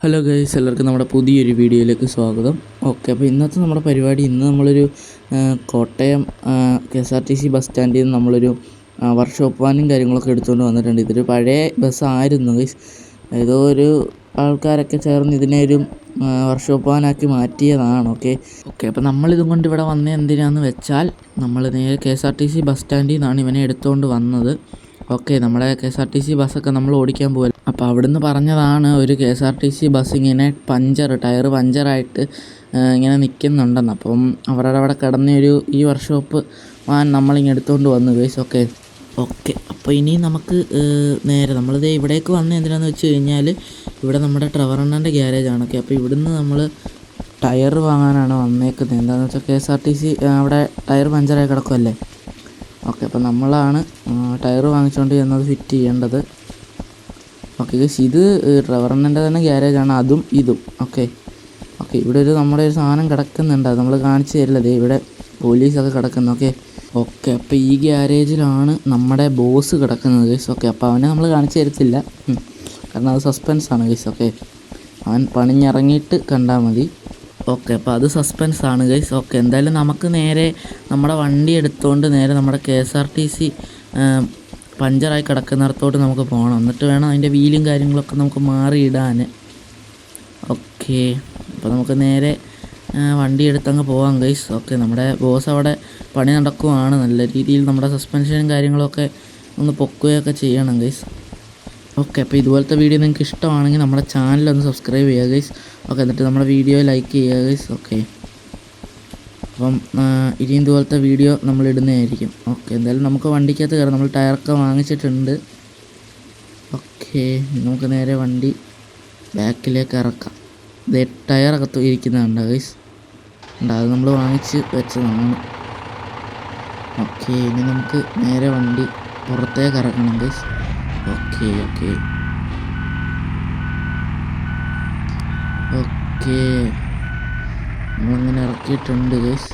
Hello guys, എല്ലാവർക്കും നമ്മുടെ പുതിയൊരു വീഡിയോയിലേക്ക് സ്വാഗതം. ഓക്കെ, അപ്പോൾ ഇന്നത്തെ നമ്മുടെ പരിപാടി, ഇന്ന് നമ്മളൊരു കോട്ടയം KSRTC ബസ് സ്റ്റാൻഡിൽ നിന്ന് നമ്മളൊരു വർക്ക്ഷോപ്പ് വാനും കാര്യങ്ങളൊക്കെ എടുത്തുകൊണ്ട് വന്നിട്ടുണ്ട്. ഇതൊരു പഴയ ബസ്സായിരുന്നു ഗൈസ്. ഏതോ ഒരു ആൾക്കാരൊക്കെ ചേർന്ന് ഇതിനെ ഒരു വർക്ക്ഷോപ്പ് വാനാക്കി മാറ്റിയതാണ്. ഓക്കെ, അപ്പോൾ നമ്മളിതും കൊണ്ട് ഇവിടെ വന്നത് എന്തിനാണെന്ന് വെച്ചാൽ, നമ്മൾ നേരെ KSRTC ബസ് സ്റ്റാൻഡിൽ നിന്നാണ് ഇവനെ എടുത്തുകൊണ്ട് വന്നത്. ഓക്കെ, നമ്മുടെ KSRTC ബസ്സൊക്കെ നമ്മൾ ഓടിക്കാൻ പോകുമല്ലോ. അപ്പോൾ അവിടുന്ന് പറഞ്ഞതാണ് ഒരു KSRTC ബസ് ഇങ്ങനെ ടയർ പഞ്ചറായിട്ട് ഇങ്ങനെ നിൽക്കുന്നുണ്ടെന്ന്. അപ്പം അവരുടെ അവിടെ കിടന്ന ഈ വർക്ക്ഷോപ്പ് വാൻ നമ്മളിങ്ങനെ എടുത്തുകൊണ്ട് വന്നു ഗൈസ്. ഓക്കെ, അപ്പോൾ ഇനി നമുക്ക് നേരെ നമ്മളിത് ഇവിടേക്ക് വന്നത് എന്തിനാണെന്ന് വെച്ച് കഴിഞ്ഞാൽ, ഇവിടെ നമ്മുടെ ട്രെവറണ്ണൻ്റെ ഗ്യാരേജാണ്. ഓക്കെ, അപ്പോൾ ഇവിടുന്ന് നമ്മൾ ടയർ വാങ്ങാനാണ് വന്നേക്കുന്നത്. എന്താണെന്ന് വെച്ചാൽ KSRTC അവിടെ ടയർ പഞ്ചറായി കിടക്കുമല്ലേ. ഓക്കെ, അപ്പോൾ നമ്മളാണ് ടയർ വാങ്ങിച്ചുകൊണ്ട് ചെന്നത് ഫിറ്റ് ചെയ്യേണ്ടത്. ഓക്കെ ഗൈസ്, ഇത് ട്രെവറണ്ണൻ്റെ തന്നെ ഗ്യാരേജാണ്, അതും ഇതും. ഓക്കെ, ഇവിടെ നമ്മുടെ ഒരു സാധനം കിടക്കുന്നുണ്ട്, അത് നമ്മൾ കാണിച്ചു തരില്ലതേ. ഇവിടെ പോലീസൊക്കെ കിടക്കുന്നു. ഓക്കെ, അപ്പോൾ ഈ ഗ്യാരേജിലാണ് നമ്മുടെ ബോസ് കിടക്കുന്നത് ഗൈസ്. ഓക്കെ, അപ്പോൾ അവനെ നമ്മൾ കാണിച്ചു തരത്തില്ല, കാരണം അത് സസ്പെൻസാണ് ഗൈസ്. ഓക്കെ, അവൻ പണിഞ്ഞിറങ്ങിയിട്ട് കണ്ടാൽ മതി. ഓക്കെ, അപ്പോൾ അത് സസ്പെൻസാണ് ഗൈസ്. ഓക്കെ, എന്തായാലും നമുക്ക് നേരെ നമ്മുടെ വണ്ടി എടുത്തുകൊണ്ട് നേരെ നമ്മുടെ KSRTC പഞ്ചറായി കിടക്കുന്നിടത്തോട്ട് നമുക്ക് പോകണം. എന്നിട്ട് വേണം അതിൻ്റെ വീലും കാര്യങ്ങളൊക്കെ നമുക്ക് മാറിയിടാൻ. ഓക്കെ, അപ്പോൾ നമുക്ക് നേരെ വണ്ടി എടുത്തങ്ങ് പോകാം ഗൈസ്. ഓക്കെ, നമ്മുടെ ബോസ് അവിടെ പണി നടക്കുവാണ്. നല്ല രീതിയിൽ നമ്മുടെ സസ്പെൻഷനും കാര്യങ്ങളൊക്കെ ഒന്ന് പൊക്കുകയൊക്കെ ചെയ്യണം ഗൈസ്. ഓക്കെ, അപ്പോൾ ഇതുപോലത്തെ വീഡിയോ നിങ്ങൾക്ക് ഇഷ്ടമാണെങ്കിൽ നമ്മുടെ ചാനലൊന്ന് സബ്സ്ക്രൈബ് ചെയ്യുക ഗൈസ്. ഓക്കെ, എന്നിട്ട് നമ്മുടെ വീഡിയോ ലൈക്ക് ചെയ്യുക ഗൈസ്. ഓക്കെ, അപ്പം ഇനിയും ഇതുപോലത്തെ വീഡിയോ നമ്മൾ ഇടുന്നതായിരിക്കും. ഓക്കെ, എന്തായാലും നമുക്ക് വണ്ടിക്കകത്ത് കയറാം. നമ്മൾ ടയറൊക്കെ വാങ്ങിച്ചിട്ടുണ്ട്. ഓക്കെ, നമുക്ക് നേരെ വണ്ടി ബാക്കിലേക്ക് ഇറക്കാം. ഇതേ ടയറകത്ത് ഇരിക്കുന്നതുണ്ട് ഗൈസ്, അത് നമ്മൾ വാങ്ങിച്ച് വെച്ചതാണ്. ഓക്കെ, ഇനി നമുക്ക് നേരെ വണ്ടി പുറത്തേക്ക് ഇറക്കണം ഗൈസ്. ഓക്കെ, നമ്മളങ്ങനെ ഇറക്കിയിട്ടുണ്ട് ഗൈസ്.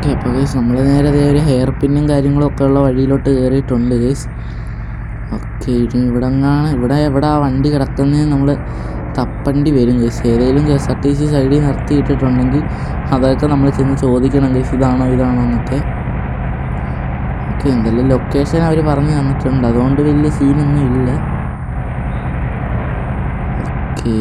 ഓക്കെ, അപ്പോൾ ഗൈസ് നമ്മൾ നേരെ ഒരു ഹെയർ പിന്നും കാര്യങ്ങളൊക്കെ ഉള്ള വഴിയിലോട്ട് കയറിയിട്ടുണ്ട് ഗൈസ്. ഓക്കെ, ഇനി ഇവിടെ ആ വണ്ടി കിടക്കുന്നതിന് നമ്മൾ തപ്പണ്ടി വരും ഗൈസ്. ഏതെങ്കിലും KSRTC സൈഡിൽ നിർത്തിയിട്ടിട്ടുണ്ടെങ്കിൽ അതൊക്കെ നമ്മൾ ചെന്ന് ചോദിക്കണം ഗൈസ്, ഇതാണോ എന്നൊക്കെ. ഓക്കെ, എന്തെല്ലാം ലൊക്കേഷൻ അവർ പറഞ്ഞു തന്നിട്ടുണ്ട്, അതുകൊണ്ട് വലിയ സീനൊന്നും ഇല്ല. ഓക്കെ,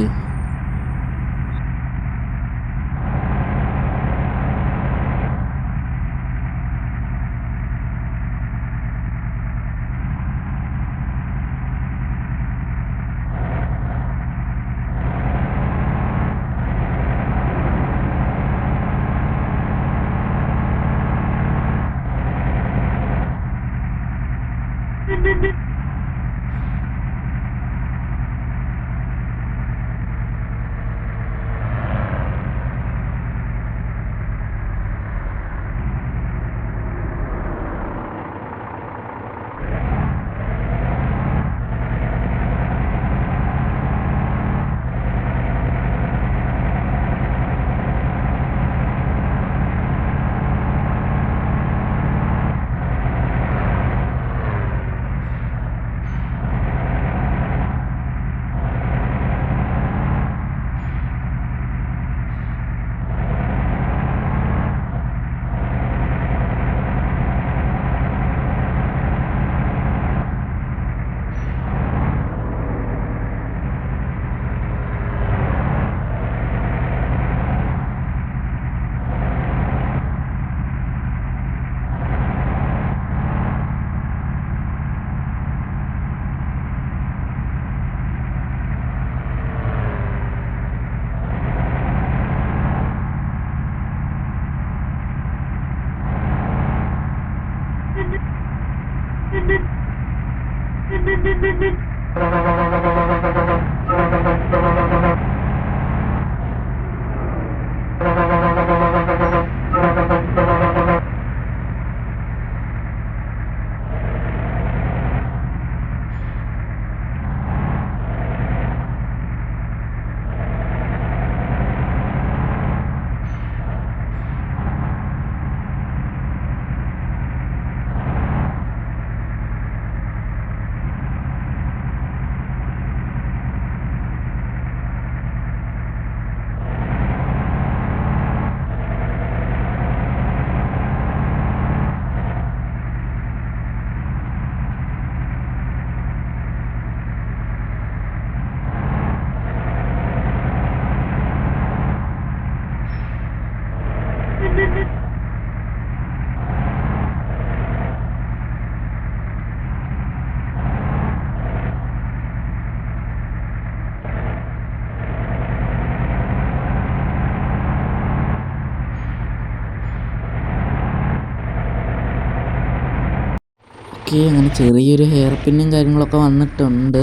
ഓക്കെ, അങ്ങനെ ചെറിയൊരു ഹെയർ പിന്നും കാര്യങ്ങളൊക്കെ വന്നിട്ടുണ്ട്.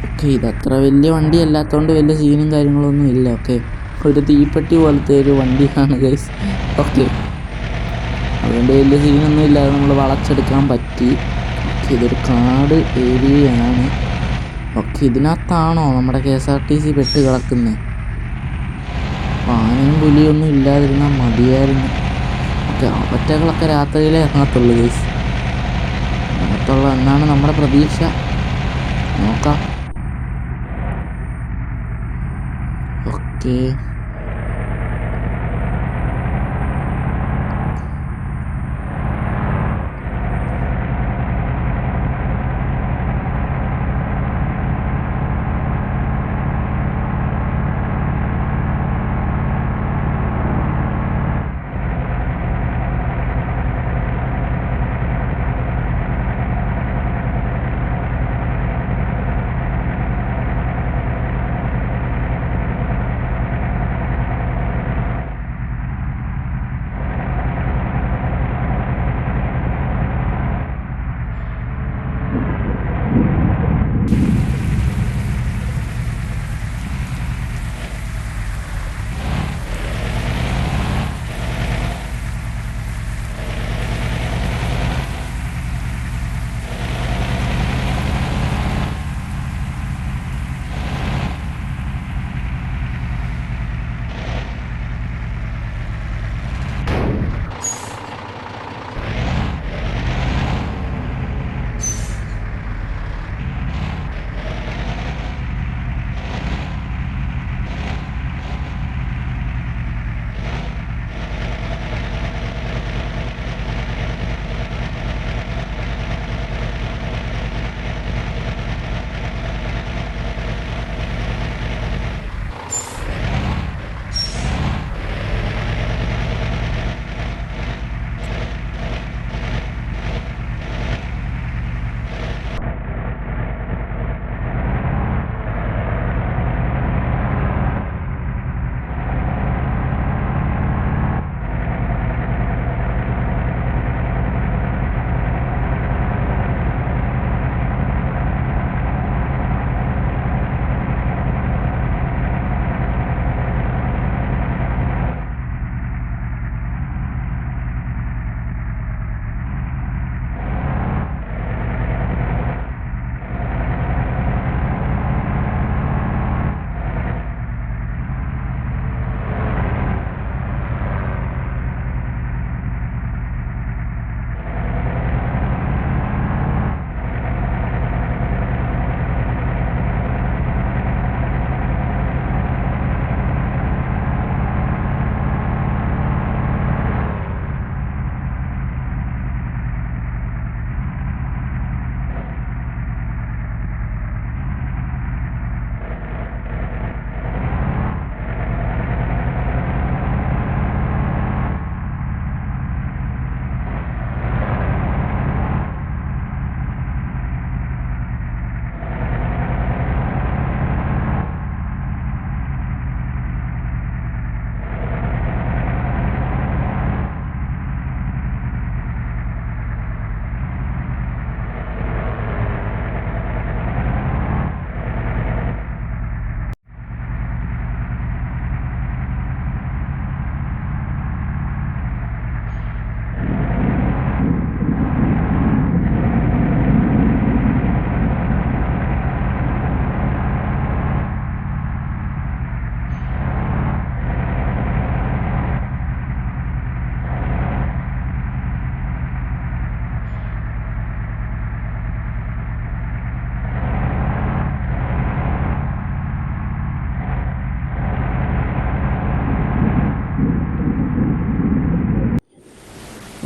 ഓക്കെ, ഇതത്ര വലിയ വണ്ടി അല്ലാത്തതുകൊണ്ട് വലിയ സീനും കാര്യങ്ങളൊന്നും ഇല്ല. ഓക്കെ, ഒരു തീപ്പെട്ടി പോലത്തെ ഒരു വണ്ടിയാണ് ഗൈസ്. ഓക്കെ, അതുകൊണ്ട് വലിയ സീനൊന്നും ഇല്ലാതെ നമ്മൾ വളച്ചെടുക്കാൻ പറ്റി. ഓക്കെ, ഇതൊരു കാട് ഏരിയയാണ്. ഓക്കെ, ഇതിനകത്താണോ നമ്മുടെ KSRTC പെട്ട് കിടക്കുന്നത്? ആനയും പുലിയൊന്നും ഇല്ലാതിരുന്നാൽ മതിയായിരുന്നു. Okay, അവറ്റകളൊക്കെ രാത്രിയിലേ ഇറങ്ങത്തുള്ളൂ guys. അങ്ങനത്തുള്ള എന്നാണ് നമ്മുടെ പ്രതീക്ഷ. നോക്കാം. ഓക്കെ,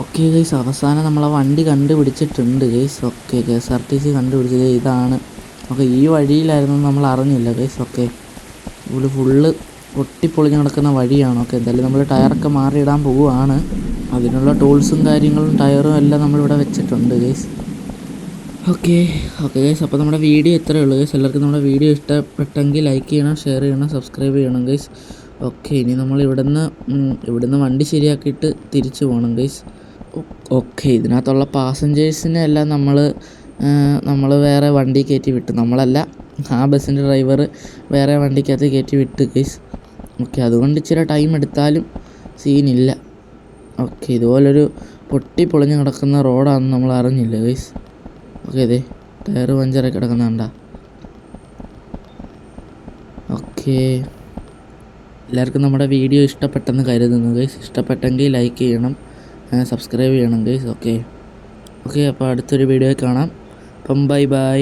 ഓക്കെ ഗൈസ്, അവസാനം നമ്മളെ വണ്ടി കണ്ടുപിടിച്ചിട്ടുണ്ട് ഗൈസ്. ഓക്കെ, KSRTC കണ്ടുപിടിച്ചത് ഇതാണ്. ഓക്കെ, ഈ വഴിയിലായിരുന്നു നമ്മൾ അറിഞ്ഞില്ല ഗൈസ്. ഓക്കെ, ഇവിടെ ഫുള്ള് പൊട്ടിപ്പൊളിഞ്ഞ് നടക്കുന്ന വഴിയാണ്. ഓക്കെ, എന്തായാലും നമ്മൾ ടയറൊക്കെ മാറിയിടാൻ പോവുകയാണ്. അതിനുള്ള ടൂൾസും കാര്യങ്ങളും ടയറും എല്ലാം നമ്മളിവിടെ വെച്ചിട്ടുണ്ട് ഗൈസ്. ഓക്കെ ഗൈസ്, അപ്പോൾ നമ്മുടെ വീഡിയോ ഇത്രയേ ഉള്ളൂ ഗൈസ്. എല്ലാവർക്കും നമ്മുടെ വീഡിയോ ഇഷ്ടപ്പെട്ടെങ്കിൽ ലൈക്ക് ചെയ്യണം, ഷെയർ ചെയ്യണം, സബ്സ്ക്രൈബ് ചെയ്യണം ഗൈസ്. ഓക്കെ, ഇനി നമ്മൾ ഇവിടുന്ന് വണ്ടി ശരിയാക്കിയിട്ട് തിരിച്ചു പോകണം ഗൈസ്. ഓക്കെ, ഇതിനകത്തുള്ള പാസഞ്ചേഴ്സിനെ എല്ലാം നമ്മൾ വേറെ വണ്ടി കയറ്റി വിട്ടു. നമ്മളല്ല, ആ ബസ്സിൻ്റെ ഡ്രൈവർ വേറെ വണ്ടിക്കകത്ത് കയറ്റി വിട്ട് ഗൈസ്. ഓക്കെ, അതുകൊണ്ട് ഇച്ചിരി ടൈം എടുത്താലും സീനില്ല. ഓക്കെ, ഇതുപോലൊരു പൊട്ടി പൊളിഞ്ഞ് കിടക്കുന്ന റോഡാണെന്ന് നമ്മൾ അറിഞ്ഞില്ല ഗൈസ്. ഓക്കെ, ഇതേ ടയർ പഞ്ചറൊക്കെ കിടക്കുന്ന കണ്ട. ഓക്കെ, എല്ലാവർക്കും നമ്മുടെ വീഡിയോ ഇഷ്ടപ്പെട്ടെന്ന് കരുതുന്നു ഗൈസ്. ഇഷ്ടപ്പെട്ടെങ്കിൽ ലൈക്ക് ചെയ്യണം, സബ്സ്ക്രൈബ് ചെയ്യണം ഗൈസ്. ഓക്കെ, അപ്പോൾ അടുത്തൊരു വീഡിയോ കാണാം. അപ്പം ബൈ ബൈ.